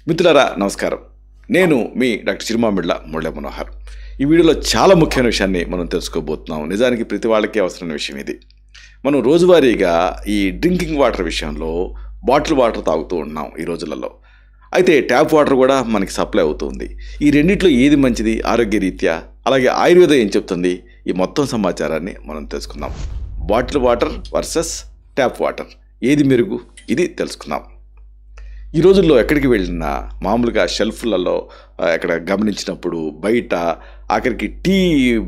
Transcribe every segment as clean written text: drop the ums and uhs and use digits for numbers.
మిత్రులారా నమస్కారం. నేను మీ డాక్టర్ చిరుమామిళ్ళ మురళీ మనోహర్. ఈ వీడియోలో చాలా ముఖ్యమైన విషయాన్ని మనం తెలుసుకోబోతున్నాం. నిజానికి ప్రతి వాళ్ళకి అవసరమైన విషయం ఇది. మనం రోజువారీగా ఈ డ్రింకింగ్ వాటర్ విషయంలో బాటిల్ వాటర్ తాగుతూ ఉన్నాం ఈ రోజులలో. అయితే ట్యాప్ వాటర్ కూడా మనకి సప్లై అవుతుంది. ఈ రెండిట్లో ఏది మంచిది ఆరోగ్య రీత్యా, అలాగే ఆయుర్వేదం ఏం చెప్తుంది, ఈ మొత్తం సమాచారాన్ని మనం తెలుసుకుందాం. Bottle water versus tap water ఏది మెరుగు, ఇది తెలుసుకుందాం. ఈ రోజుల్లో ఎక్కడికి వెళ్ళినా మామూలుగా షెల్ఫ్లలో ఎక్కడ గమనించినప్పుడు బయట ఆఖరికి టీ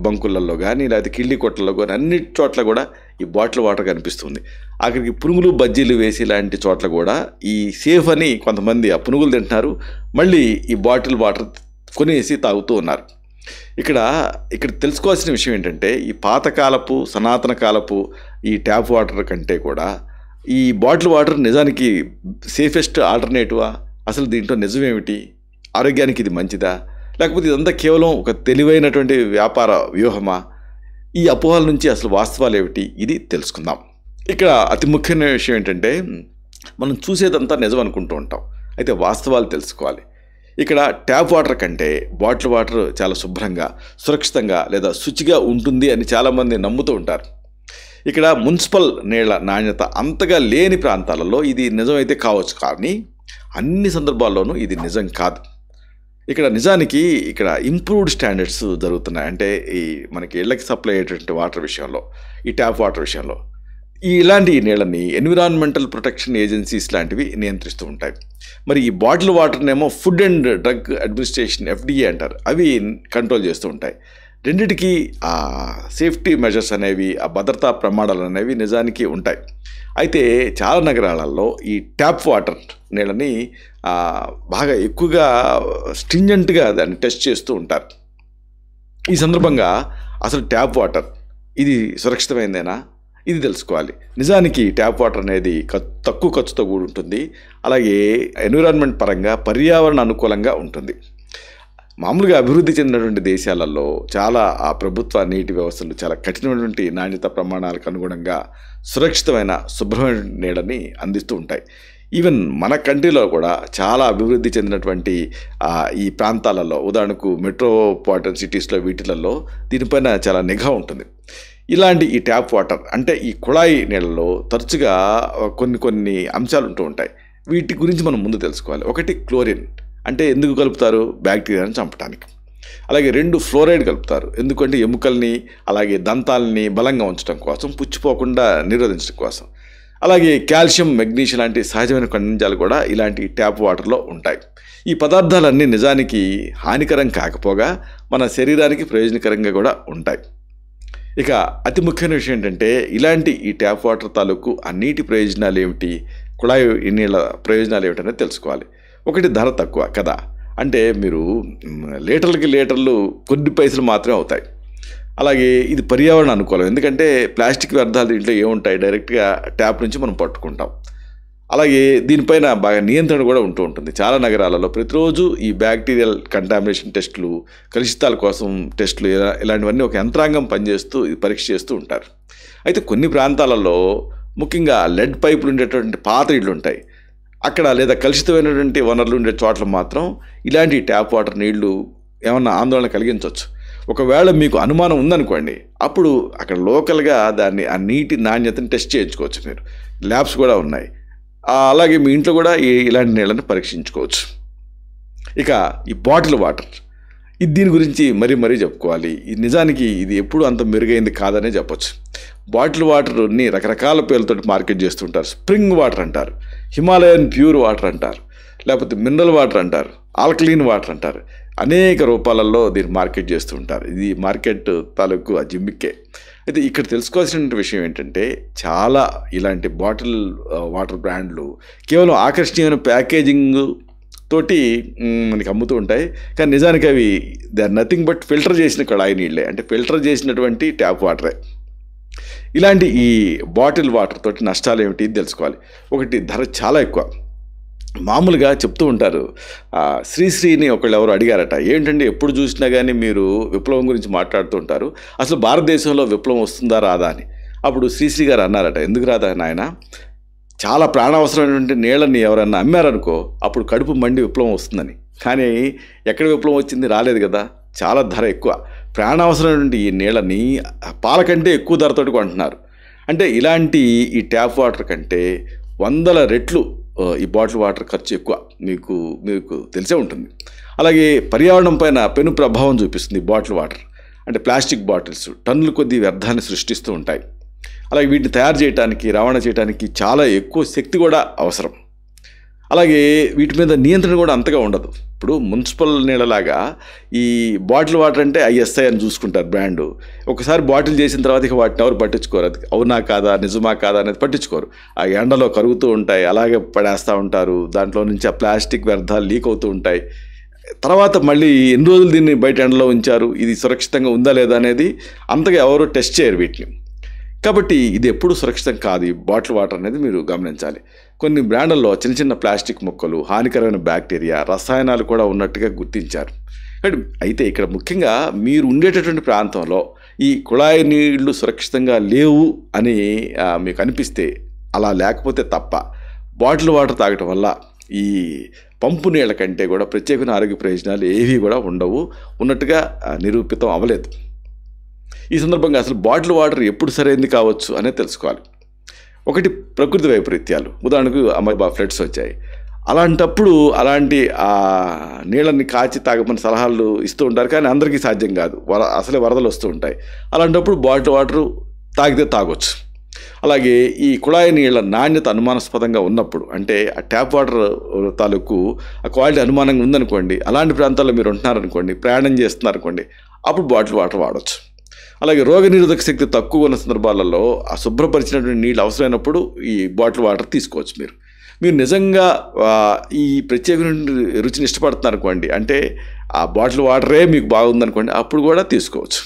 బంకులలో కానీ లేకపోతే కిళ్ళి కొట్లలో కానీ అన్ని చోట్ల కూడా ఈ బాటిల్ వాటర్ కనిపిస్తుంది. ఆఖరికి పునుగులు బజ్జీలు వేసి లాంటి చోట్ల కూడా ఈ సేఫ్ అని కొంతమంది ఆ పునుగులు తింటున్నారు, మళ్ళీ ఈ బాటిల్ వాటర్ కొనేసి తాగుతూ ఉన్నారు. ఇక్కడ తెలుసుకోవాల్సిన విషయం ఏంటంటే, ఈ పాతకాలపు సనాతన కాలపు ఈ ట్యాప్ వాటర్ కంటే కూడా ఈ బాటిల్ వాటర్ నిజానికి సేఫెస్ట్ ఆల్టర్నేటివా? అసలు దీంట్లో నిజమేమిటి? ఆరోగ్యానికి ఇది మంచిదా, లేకపోతే ఇదంతా కేవలం ఒక తెలివైనటువంటి వ్యాపార వ్యూహమా? ఈ అపోహల నుంచి అసలు వాస్తవాలు ఏమిటి, ఇది తెలుసుకుందాం. ఇక్కడ అతి ముఖ్యమైన విషయం ఏంటంటే, మనం చూసేదంతా నిజం అనుకుంటూ ఉంటాం, అయితే వాస్తవాలు తెలుసుకోవాలి. ఇక్కడ ట్యాప్ వాటర్ కంటే బాటిల్ వాటర్ చాలా శుభ్రంగా, సురక్షితంగా లేదా శుచిగా ఉంటుంది అని చాలామంది నమ్ముతూ ఉంటారు. ఇక్కడ మున్సిపల్ నీళ్ల నాణ్యత అంతగా లేని ప్రాంతాలలో ఇది నిజమైతే కావచ్చు, కానీ అన్ని సందర్భాల్లోనూ ఇది నిజం కాదు. నిజానికి ఇంప్రూవ్డ్ స్టాండర్డ్స్ జరుగుతున్నాయి. అంటే ఈ మనకి ఇళ్ళకి సప్లై అయ్యేటువంటి వాటర్ విషయంలో, ఈ ట్యాప్ వాటర్ విషయంలో ఇలాంటి నీళ్ళని ఎన్విరాన్మెంటల్ ప్రొటెక్షన్ ఏజెన్సీస్ లాంటివి నియంత్రిస్తూ ఉంటాయి. మరి ఈ బాటిల్ వాటర్నేమో food and drug administration FDA అంటారు, అవి కంట్రోల్ చేస్తూ ఉంటాయి. రెండిటికి ఆ సేఫ్టీ మెజర్స్ అనేవి, ఆ భద్రతా ప్రమాణాలు అనేవి నిజానికి ఉంటాయి. అయితే చాలా నగరాలలో ఈ ట్యాప్ వాటర్ నీళ్ళని బాగా ఎక్కువగా స్ట్రింజెంట్గా దాన్ని టెస్ట్ చేస్తూ ఉంటారు. ఈ సందర్భంగా అసలు ట్యాప్ వాటర్ ఇది సురక్షితమైందేనా, ఇది తెలుసుకోవాలి. నిజానికి ట్యాప్ వాటర్ అనేది తక్కువ ఖర్చుతో కూడి ఉంటుంది, అలాగే ఎన్విరాన్మెంట్ పరంగా పర్యావరణ అనుకూలంగా ఉంటుంది. మామూలుగా అభివృద్ధి చెందినటువంటి దేశాలలో చాలా ఆ ప్రభుత్వ నీటి వ్యవస్థలు చాలా కఠినమైనటువంటి నాణ్యత ప్రమాణాలకు అనుగుణంగా సురక్షితమైన శుభ్రమైన నీళ్ళని అందిస్తూ ఉంటాయి. ఈవెన్ మన కంట్రీలో కూడా చాలా అభివృద్ధి చెందినటువంటి ఈ ప్రాంతాలలో, ఉదాహరణకు మెట్రోపాలిటన్ సిటీస్లో వీటిలలో దీనిపైన చాలా నిఘా ఉంటుంది. ఇలాంటి ఈ ట్యాప్ వాటర్ అంటే ఈ కుళాయి నీళ్ళలో తరచుగా కొన్ని అంశాలు ఉంటూ ఉంటాయి. వీటి గురించి మనం ముందు తెలుసుకోవాలి. ఒకటి, క్లోరిన్. అంటే ఎందుకు కలుపుతారు? బ్యాక్టీరియాని చంపడానికి. అలాగే 2, ఫ్లోరైడ్ కలుపుతారు. ఎందుకంటే ఎముకల్ని అలాగే దంతాలని బలంగా ఉంచడం కోసం, పుచ్చిపోకుండా నిరోధించడం కోసం. అలాగే కాల్షియం, మెగ్నీషియం లాంటి సహజమైన ఖనిజాలు కూడా ఇలాంటి ట్యాప్ వాటర్లో ఉంటాయి. ఈ పదార్థాలన్నీ నిజానికి హానికరం కాకపోగా మన శరీరానికి ప్రయోజనకరంగా కూడా ఉంటాయి. అతి ముఖ్యమైన విషయం ఏంటంటే, ఇలాంటి ఈ ట్యాప్ వాటర్ తాలూకు ఆ నీటి ప్రయోజనాలు ఏమిటి, కుళాయి నీళ్ళ ప్రయోజనాలు ఏమిటనేది తెలుసుకోవాలి. ఒకటి, ధర తక్కువ కదా. అంటే మీరు లీటర్లు కొన్ని పైసలు మాత్రమే అవుతాయి. అలాగే ఇది పర్యావరణ అనుకూలం, ఎందుకంటే ప్లాస్టిక్ వ్యర్థాలు దీంట్లో ఏముంటాయి, డైరెక్ట్గా ట్యాప్ నుంచి మనం పట్టుకుంటాం. అలాగే దీనిపైన బాగా నియంత్రణ కూడా ఉంటూ ఉంటుంది. చాలా నగరాలలో ప్రతిరోజు ఈ బ్యాక్టీరియల్ కంటామినేషన్ టెస్టులు, కలుషితాల కోసం టెస్టులు, ఇలాంటివన్నీ ఒక యంత్రాంగం పనిచేస్తూ పరీక్ష చేస్తూ ఉంటారు. అయితే కొన్ని ప్రాంతాలలో ముఖ్యంగా లెడ్ పైపులు ఉండేటువంటి పాత ఇళ్ళు ఉంటాయి. అక్కడ లేదా కలుషితమైనటువంటి వనరులు ఉండే చోట్ల మాత్రం ఇలాంటి ట్యాప్ వాటర్ నీళ్లు ఏమన్నా ఆందోళన కలిగించవచ్చు. ఒకవేళ మీకు అనుమానం ఉందనుకోండి, అప్పుడు అక్కడ లోకల్గా ఆ నీటి నాణ్యతను టెస్ట్ చేయించుకోవచ్చు. మీరు ల్యాబ్స్ కూడా ఉన్నాయి. అలాగే మీ ఇంట్లో కూడా ఇలాంటి నీళ్ళని పరీక్షించుకోవచ్చు. ఈ బాటిల్ వాటర్ దీని గురించి మరీ చెప్పుకోవాలి. నిజానికి ఇది ఎప్పుడు అంత మెరుగైంది కాదనే చెప్పొచ్చు. బాటిల్ వాటర్ని రకరకాల పేర్లతో మార్కెట్ చేస్తుంటారు. స్ప్రింగ్ వాటర్ అంటారు, హిమాలయన్ ప్యూర్ వాటర్ అంటారు, లేకపోతే మినరల్ వాటర్ అంటారు, ఆల్కలీన్ వాటర్ అంటారు. అనేక రూపాలలో దీన్ని మార్కెట్ చేస్తూ ఉంటారు. ఇది మార్కెట్ తాలూకు ఆ జిమ్మిక్కే. అయితే ఇక్కడ తెలుసుకోవాల్సిన విషయం ఏంటంటే, చాలా ఇలాంటి బాటిల్ వాటర్ బ్రాండ్లు కేవలం ఆకర్షణీయమైన ప్యాకేజింగ్ తోటి మనకి అమ్ముతూ ఉంటాయి, కానీ నిజానికి అవి they are nothing but filter చేసిన కుళాయి నీళ్ళే, అంటే ఫిల్టర్ చేసినటువంటి ట్యాప్ వాటరే. ఇలాంటి ఈ బాటిల్ వాటర్ తోటి నష్టాలు ఏమిటి తెలుసుకోవాలి. ఒకటి, ధర చాలా ఎక్కువ. మామూలుగా చెప్తూ ఉంటారు, శ్రీశ్రీని ఎవరు అడిగారట, ఏంటంటే ఎప్పుడు చూసినా కానీ మీరు విప్లవం గురించి మాట్లాడుతూ ఉంటారు, అసలు భారతదేశంలో విప్లవం వస్తుందా రాదా అని. అప్పుడు శ్రీశ్రీ గారు అన్నారట, ఎందుకు రాదా నాయన, చాలా ప్రాణావసరమైనటువంటి నీళ్ళని ఎవరన్నా అమ్మారనుకో అప్పుడు కడుపు మండి విప్లవం వస్తుందని. కానీ ఎక్కడ విప్లవం వచ్చింది? రాలేదు కదా. చాలా ధర ఎక్కువ. ప్రాణావసరమైనటువంటి ఈ నీళ్ళని పాల కంటే ఎక్కువ ధరతోటి కొంటున్నారు. అంటే ఇలాంటి ఈ ట్యాప్ వాటర్ కంటే 100 రెట్లు ఈ బాటిల్ వాటర్ ఖర్చు ఎక్కువ. మీకు మీకు తెలిసే ఉంటుంది. అలాగే పర్యావరణం పైన పెను ప్రభావం చూపిస్తుంది బాటిల్ వాటర్. అంటే ప్లాస్టిక్ బాటిల్స్ టన్నుల కొద్దీ వ్యర్థాన్ని సృష్టిస్తూ ఉంటాయి. అలాగే వీటిని తయారు చేయడానికి, రవాణా చేయడానికి చాలా ఎక్కువ శక్తి కూడా అవసరం. అలాగే వీటి మీద నియంత్రణ కూడా అంతగా ఉండదు. ఇప్పుడు మున్సిపల్ నీళ్ళలాగా ఈ బాటిల్ వాటర్ అంటే ఐఎస్ఐ అని చూసుకుంటారు బ్రాండు. ఒకసారి బాటిల్ చేసిన తర్వాత ఇక వాటిని ఎవరు పట్టించుకోరు. అది అవునా కాదా, నిజమా కాదా అనేది పట్టించుకోరు. ఆ ఎండలో కరుగుతూ ఉంటాయి, అలాగే పడేస్తూ ఉంటారు. దాంట్లో నుంచి ఆ ప్లాస్టిక్ వ్యర్థాలు లీక్ అవుతూ ఉంటాయి. తర్వాత మళ్ళీ ఎన్ని రోజులు దీన్ని బయట ఎండలో ఉంచారు, ఇది సురక్షితంగా ఉందా లేదా అనేది అంతగా ఎవరు టెస్ట్ చేయరు వీటిని. కాబట్టి ఇది ఎప్పుడు సురక్షితం కాదు ఈ బాటిల్ వాటర్ అనేది మీరు గమనించాలి. కొన్ని బ్రాండ్లలో చిన్న చిన్న ప్లాస్టిక్ ముక్కలు, హానికరమైన బ్యాక్టీరియా, రసాయనాలు కూడా ఉన్నట్టుగా గుర్తించారు. అయితే ఇక్కడ ముఖ్యంగా మీరు ఉండేటటువంటి ప్రాంతంలో ఈ కుళాయి నీళ్లు సురక్షితంగా లేవు అని మీకు అనిపిస్తే, అలా లేకపోతే తప్ప బాటిల్ వాటర్ తాగటం వల్ల ఈ పంపు నీళ్ళ కంటే కూడా ప్రత్యేకమైన ఆరోగ్య ప్రయోజనాలు ఏవి కూడా ఉండవు, ఉన్నట్టుగా నిరూపితం అవ్వలేదు. ఈ సందర్భంగా అసలు బాటిల్ వాటర్ ఎప్పుడు సరైనది కావచ్చు అనేది తెలుసుకోవాలి. ఒకటి, ప్రకృతి వైపరీత్యాలు. ఉదాహరణకు అమ్మాయి ఫ్లడ్స్ వచ్చాయి. అలాంటప్పుడు అలాంటి నీళ్ళని కాచి తాగమని సలహాలు ఇస్తూ ఉంటారు. కానీ అందరికీ సాధ్యం కాదు. అసలే వరదలు వస్తూ ఉంటాయి. అలాంటప్పుడు బాటిల్ వాటరు తాగితే తాగొచ్చు. అలాగే ఈ కుళాయి నీళ్ళ నాణ్యత అనుమానాస్పదంగా ఉన్నప్పుడు, అంటే ఆ ట్యాప్ వాటర్ తాలూకు ఆ క్వాలిటీ అనుమానంగా ఉందనుకోండి, అలాంటి ప్రాంతాల్లో మీరు ఉంటున్నారనుకోండి, ప్రయాణం చేస్తున్నారనుకోండి, అప్పుడు బాటిల్ వాటర్ వాడచ్చు. అలాగే రోగనిరోధక శక్తి తక్కువ ఉన్న సందర్భాలలో ఆ శుభ్రపరిచినటువంటి నీళ్ళు అవసరమైనప్పుడు ఈ బాటిల్ వాటర్ తీసుకోవచ్చు. మీరు నిజంగా ఈ ప్రత్యేకమైన రుచిని ఇష్టపడుతున్నారనుకోండి, అంటే ఆ బాటిల్ వాటరే మీకు బాగుందనుకోండి, అప్పుడు కూడా తీసుకోవచ్చు.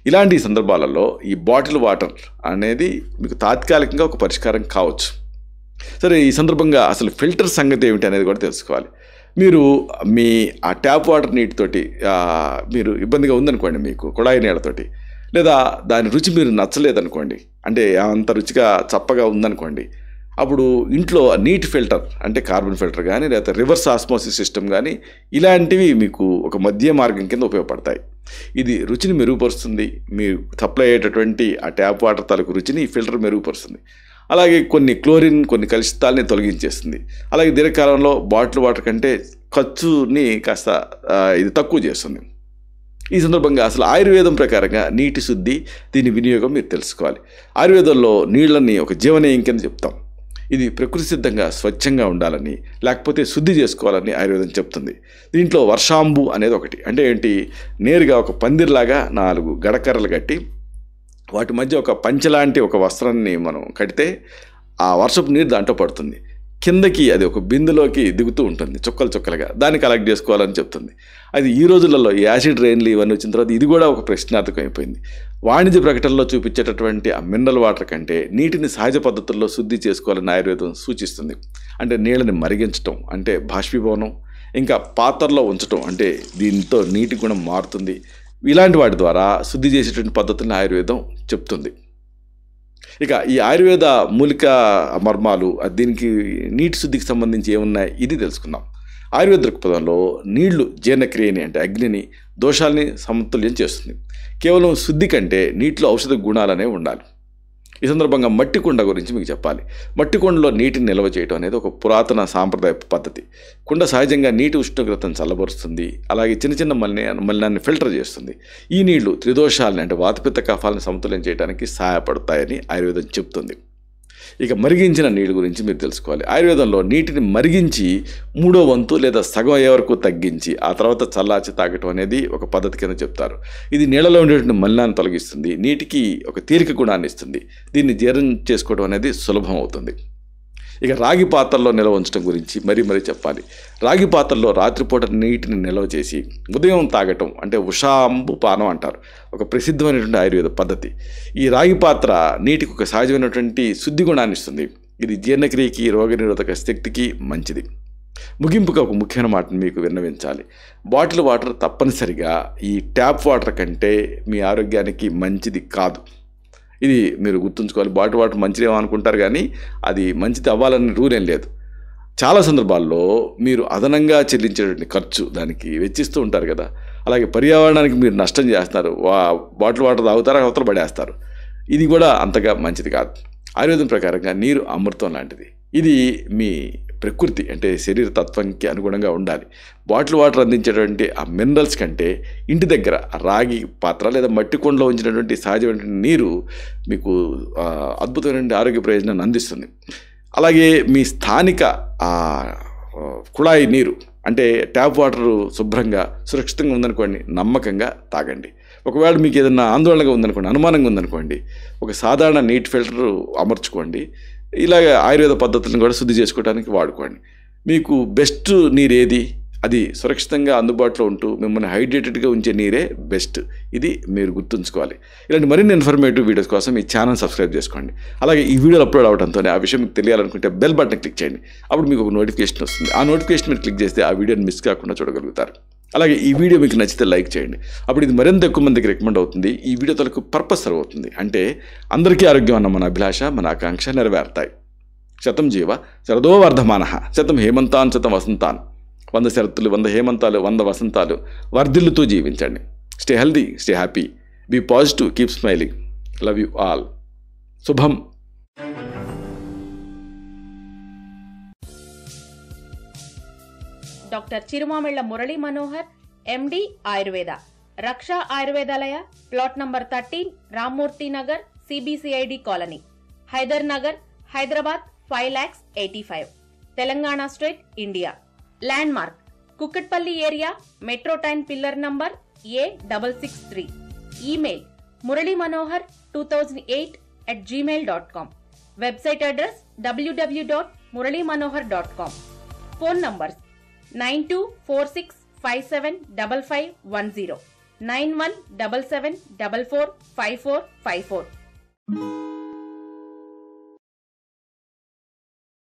ఇలాంటి సందర్భాలలో ఈ బాటిల్ వాటర్ అనేది మీకు తాత్కాలికంగా ఒక పరిష్కారం కావచ్చు. సరే, ఈ సందర్భంగా అసలు ఫిల్టర్ సంగతి ఏమిటి అనేది కూడా తెలుసుకోవాలి. మీరు మీ ఆ ట్యాప్ వాటర్ నీటితోటి మీరు ఇబ్బందిగా ఉందనుకోండి, మీకు కుళాయి నీళ్ళతోటి, లేదా దాని రుచి మీరు నచ్చలేదనుకోండి, అంటే అంత రుచిగా చప్పగా ఉందనుకోండి, అప్పుడు ఇంట్లో నీటి ఫిల్టర్, అంటే కార్బన్ ఫిల్టర్ కానీ లేదా రివర్స్ ఆస్మోసిస్ సిస్టమ్ కానీ, ఇలాంటివి మీకు ఒక మధ్య మార్గం కింద ఉపయోగపడతాయి. ఇది రుచిని మెరుగుపరుస్తుంది. మీరు సప్లై అయ్యేటటువంటి ఆ ట్యాప్ వాటర్ తాలూకు రుచిని ఈ ఫిల్టర్ మెరుగుపరుస్తుంది. అలాగే కొన్ని క్లోరిన్, కొన్ని కలుషితాలని తొలగించేస్తుంది. అలాగే దీర్ఘకాలంలో బాటిల్ వాటర్ కంటే ఖర్చుని కాస్త ఇది తక్కువ చేస్తుంది. ఈ సందర్భంగా అసలు ఆయుర్వేదం ప్రకారంగా నీటి శుద్ధి, దీని వినియోగం మీరు తెలుసుకోవాలి. ఆయుర్వేదంలో నీళ్ళని ఒక జీవనీయం కింద చెప్తాం. ఇది ప్రకృతి సిద్ధంగా స్వచ్ఛంగా ఉండాలని, లేకపోతే శుద్ధి చేసుకోవాలని ఆయుర్వేదం చెప్తుంది. దీంట్లో వర్షాంబు అనేది ఒకటి. అంటే ఏంటి, నేరుగా ఒక పందిర్లాగా 4 గడకర్రలు కట్టి వాటి మధ్య ఒక పంచెలాంటి ఒక వస్త్రాన్ని మనం కడితే ఆ వర్షపు నీరు దాంట్లో పడుతుంది. కిందకి అది ఒక బిందులోకి దిగుతూ ఉంటుంది చుక్కలు చుక్కలుగా. దాన్ని కలెక్ట్ చేసుకోవాలని చెప్తుంది. అది ఈ రోజులలో ఈ యాసిడ్ రెయిన్లు ఇవన్నీ వచ్చిన తర్వాత ఇది కూడా ఒక ప్రశ్నార్థకం అయిపోయింది. వాణిజ్య ప్రకటనలో చూపించేటటువంటి ఆ మినరల్ వాటర్ కంటే నీటిని సహజ పద్ధతుల్లో శుద్ధి చేసుకోవాలని ఆయుర్వేదం సూచిస్తుంది. అంటే నీళ్ళని మరిగించటం, అంటే బాష్పీభవనం, ఇంకా పాత్రలో ఉంచటం, అంటే దీంతో నీటి గుణం మారుతుంది. ఇలాంటి వాటి ద్వారా శుద్ధి చేసేటువంటి పద్ధతులను ఆయుర్వేదం చెప్తుంది. ఇక ఈ ఆయుర్వేద మూలిక మర్మాలు, దీనికి నీటి శుద్ధికి సంబంధించి ఏమున్నాయి ఇది తెలుసుకుందాం. ఆయుర్వేద దృక్పథంలో నీళ్లు జీర్ణక్రియని, అంటే అగ్నిని, దోషాలని సమతుల్యం చేస్తుంది. కేవలం శుద్ధి కంటే నీటిలో ఔషధ గుణాలనే ఉండాలి. ఈ సందర్భంగా మట్టి కుండ గురించి మీకు చెప్పాలి. మట్టి కుండలో నీటిని నిల్వ చేయడం అనేది ఒక పురాతన సాంప్రదాయ పద్ధతి. కుండ సహజంగా నీటి ఉష్ణోగ్రతను చల్లబరుస్తుంది. అలాగే చిన్న చిన్న మలినాన్ని ఫిల్టర్ చేస్తుంది. ఈ నీళ్లు త్రిదోషాలని, అంటే వాతపిత్త కఫాలను సమతుల్యం చేయడానికి సహాయపడతాయని ఆయుర్వేదం చెప్తుంది. ఇక మరిగించిన నీళ్ళ గురించి మీరు తెలుసుకోవాలి. ఆయుర్వేదంలో నీటిని మరిగించి 3వ వంతు లేదా సగం అయ్యే వరకు తగ్గించి ఆ తర్వాత చల్లార్చి తాగటం అనేది ఒక పద్ధతి కింద చెప్తారు. ఇది నీళ్ళలో ఉండేటువంటి మలినాన్ని తొలగిస్తుంది, నీటికి ఒక తేలిక గుణాన్ని ఇస్తుంది. దీన్ని జీర్ణం చేసుకోవడం అనేది సులభం అవుతుంది. ఇక రాగి పాత్రలో నిల్వ ఉంచడం గురించి మరీ చెప్పాలి. రాగి పాత్రలో రాత్రిపూట నీటిని నిల్వ చేసి ఉదయం తాగటం, అంటే ఉషాంబు పానం అంటారు, ఒక ప్రసిద్ధమైనటువంటి ఆయుర్వేద పద్ధతి. ఈ రాగి పాత్ర నీటికి ఒక సహజమైనటువంటి శుద్ధి గుణాన్ని ఇస్తుంది. ఇది జీర్ణక్రియకి, రోగనిరోధక శక్తికి మంచిది. ముగింపుగా ఒక ముఖ్యమైన మాటను మీకు విన్నవించాలి. బాటిల్ వాటర్ తప్పనిసరిగా ఈ ట్యాప్ వాటర్ కంటే మీ ఆరోగ్యానికి మంచిది కాదు. ఇది మీరు గుర్తుంచుకోవాలి. బాటిల్ వాటర్ మంచిదేమో అనుకుంటారు కానీ అది మంచిది అవ్వాలని రూల్ ఏం లేదు. చాలా సందర్భాల్లో మీరు అదనంగా చెల్లించేటువంటి ఖర్చు దానికి వెచ్చిస్తూ ఉంటారు కదా. అలాగే పర్యావరణానికి మీరు నష్టం చేస్తున్నారు. బాటిల్ వాటర్ తాగుతారా, అవతల పడేస్తారు. ఇది కూడా అంతగా మంచిది కాదు. ఆయుర్వేదం ప్రకారంగా నీరు అమృతం లాంటిది. ఇది మీ ప్రకృతి అంటే శరీర తత్వంకి అనుగుణంగా ఉండాలి. బాటిల్ వాటర్ అందించేటువంటి ఆ మినరల్స్ కంటే ఇంటి దగ్గర రాగి పాత్ర లేదా మట్టి కుండలో ఉంచినటువంటి సహజమైనటువంటి నీరు మీకు అద్భుతమైనటువంటి ఆరోగ్య ప్రయోజనాన్ని అందిస్తుంది. అలాగే మీ స్థానిక కుళాయి నీరు అంటే ట్యాప్ వాటర్ శుభ్రంగా సురక్షితంగా ఉందనుకోండి, నమ్మకంగా తాగండి. ఒకవేళ మీకు ఏదైనా ఆందోళనగా ఉందనుకోండి, అనుమానంగా ఉందనుకోండి, ఒక సాధారణ నీటి ఫిల్టర్ అమర్చుకోండి. ఇలాగ ఆయుర్వేద పద్ధతులను కూడా శుద్ధి చేసుకోవడానికి వాడుకోండి. మీకు బెస్ట్ నీరు ఏది, అది సురక్షితంగా అందుబాటులో ఉంటూ మిమ్మల్ని హైడ్రేటెడ్గా ఉంచే నీరే బెస్ట్. ఇది మీరు గుర్తుంచుకోవాలి. ఇలాంటి మరిన్ని ఇన్ఫర్మేటివ్ వీడియోస్ కోసం ఈ ఛానల్ సబ్స్క్రైబ్ చేసుకోండి. అలాగే ఈ వీడియోలు అప్లోడ్ అవడంతో ఆ విషయం మీకు తెలియాలనుకుంటే బెల్ బటన్ క్లిక్ చేయండి. అప్పుడు మీకు ఒక నోటిఫికేషన్ వస్తుంది. ఆ నోటిఫికేషన్ మీరు క్లిక్ చేస్తే ఆ వీడియోని మిస్ కాకుండా చూడగలుగుతారు. అలాగే ఈ వీడియో మీకు నచ్చితే లైక్ చేయండి. అప్పుడు ఇది మరింత ఎక్కువ మందికి రికమెండ్ అవుతుంది. ఈ వీడియో తలకు పర్పస్ సర్వ్ అవుతుంది. అంటే అందరికీ ఆరోగ్యం అన్న మన అభిలాష, మన ఆకాంక్ష నెరవేరుతాయి. శతం జీవ శరదో వర్ధమాన, శతం హేమంతాన్ శతం వసంతాన్. 100 శరత్తులు, 100 హేమంతాలు, 100 వసంతాలు వర్ధిల్లుతూ జీవించండి. Stay healthy, stay happy, be positive, keep smiling. Love you all. శుభం. Doctor Chirumamilla Murali Manohar, MD Ayurveda, Raksha Ayurvedalaya, plot number 13, Rammurthy Nagar, CBCID colony, Hyder Nagar, Hyderabad 5,85,000, Telangana state, India. Landmark Kukatpally area, metro train pillar number A663. Email muralymanohar2008@gmail.com. Website address www.muralymanohar.com. Phone numbers 9246575510, 9177445454.